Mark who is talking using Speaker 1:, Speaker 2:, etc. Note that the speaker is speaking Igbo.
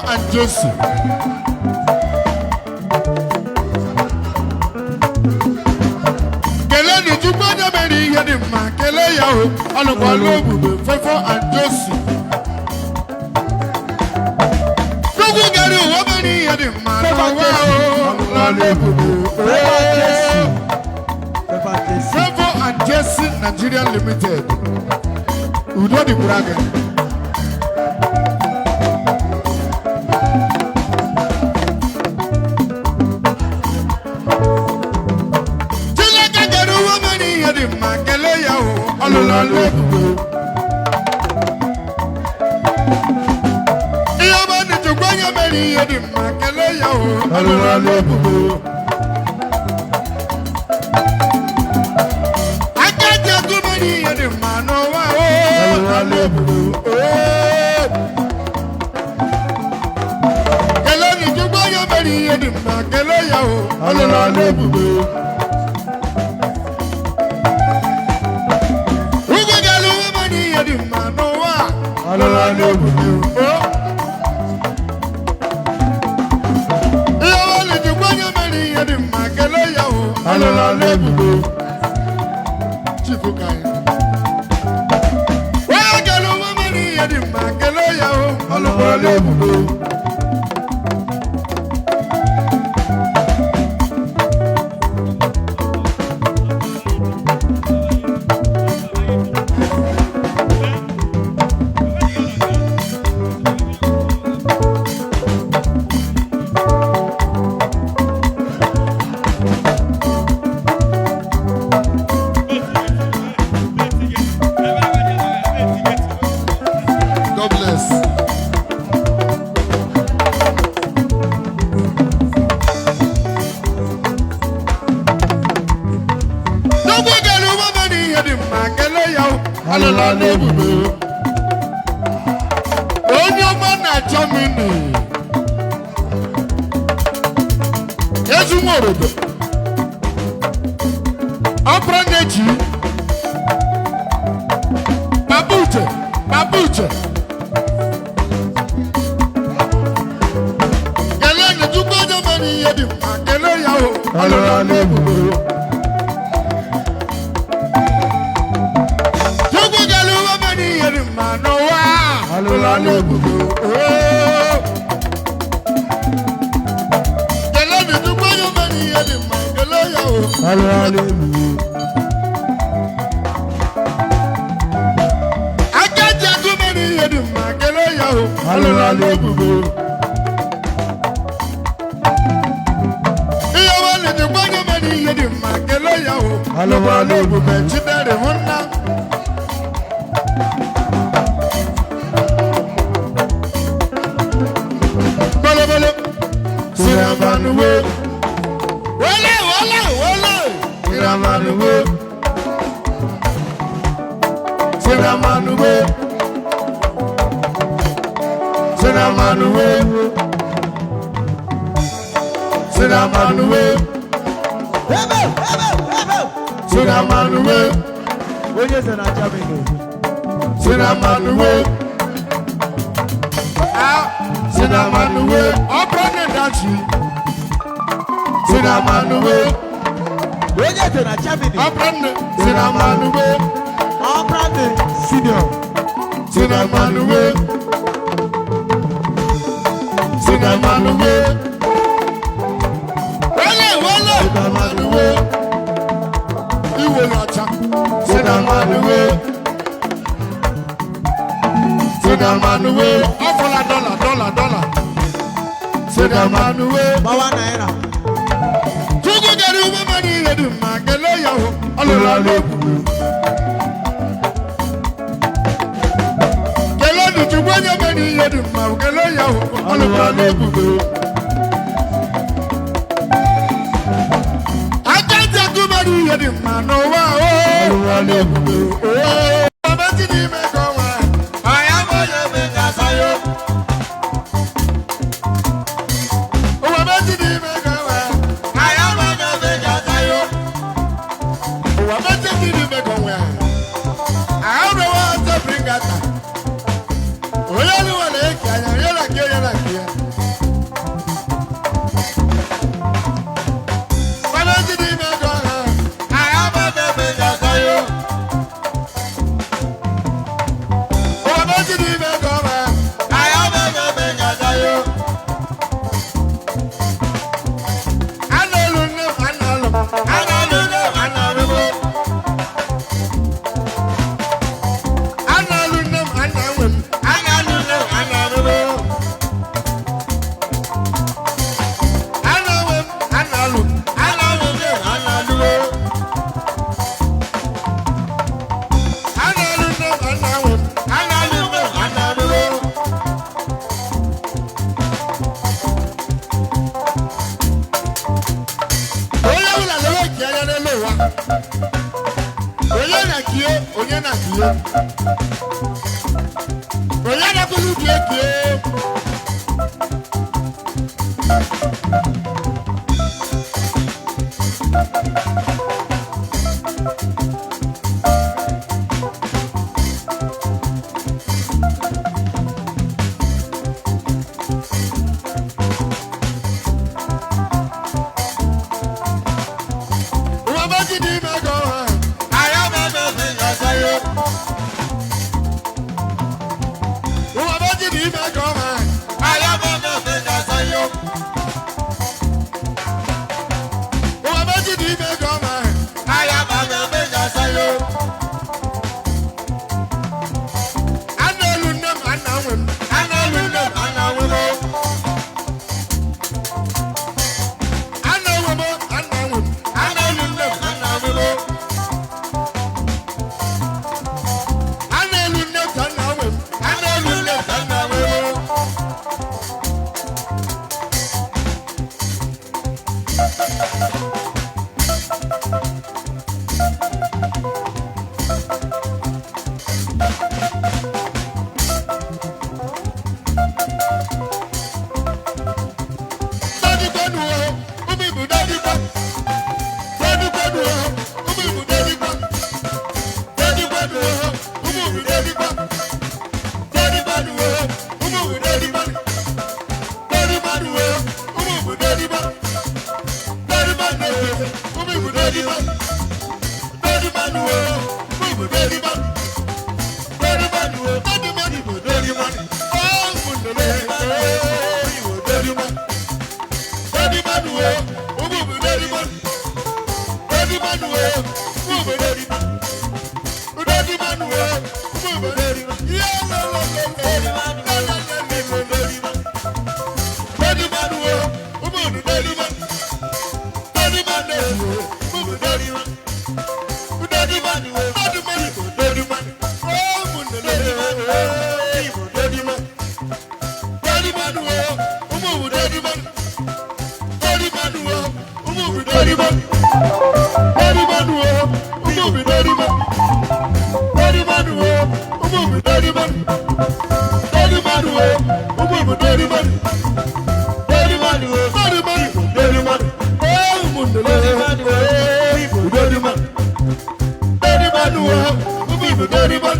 Speaker 1: Favor and Jesse. Kelechi Chukwuka mere ihe dị mma kele ya o ọlụkwala obube Favor and Jesse. Chukwu gara ụwa mere ihe dị mma n'ụwa o ọlụkwala obube Favor and Jesse Nigerian Limited. Udo di Braga.
Speaker 2: I don't know what to bring that.
Speaker 1: Oyana kulu bieke. Uwa Mezi di mego. Aya mego mego sayo. Uwa Mezi di mego. Aya mego mego sayo. Uwa Mezi di mego. Aya mego mego sayo. Analunem anawem. Analunem anawem. Anawem anawem. Analunem anawem. Analunem anawem. Analunem anawem. Daddy Banu, Umi bu Daddy Banu. Daddy Banu, Umi bu Daddy Banu. Daddy Banu, Umi bu Daddy Banu. Daddy Banu, Umi bu Daddy Banu. Daddy Banu, Umi bu Daddy Banu. Daddy Banu, Umi bu Daddy Banu. Daddy Banu, Umi bu Daddy Banu. Daddy Banu, Daddy Banu bu Daddy Banu. Oh, Mundele, oh, Daddy Banu. Daddy Banu, Umi bu Daddy Banu. Daddy Banu, Umi bu Daddy Banu. Daddy Banu, Umi bu Daddy Banu. Yeah, la la la la. Daddy Banu, Umi bu Daddy Banu. Daddy Banu, Umi bu Daddy Banu. Daddy Banu, Daddy Banu bu Daddy Banu. Oh, Mundele, oh, Daddy Banu. Daddy Banu, Umi bu Daddy Banu. Daddy Banu, Umi bu Daddy Banu. Daddy Banu, Umi bu Daddy Banu. Daddy Banu, Umi bu Daddy Banu. Daddy Banu, Umi bu Daddy Banu. Daddy Banu, Daddy Banu bu Daddy Banu. Oh, Mundele, oh, Daddy Banu. Daddy Banu, Umi bu Daddy Banu.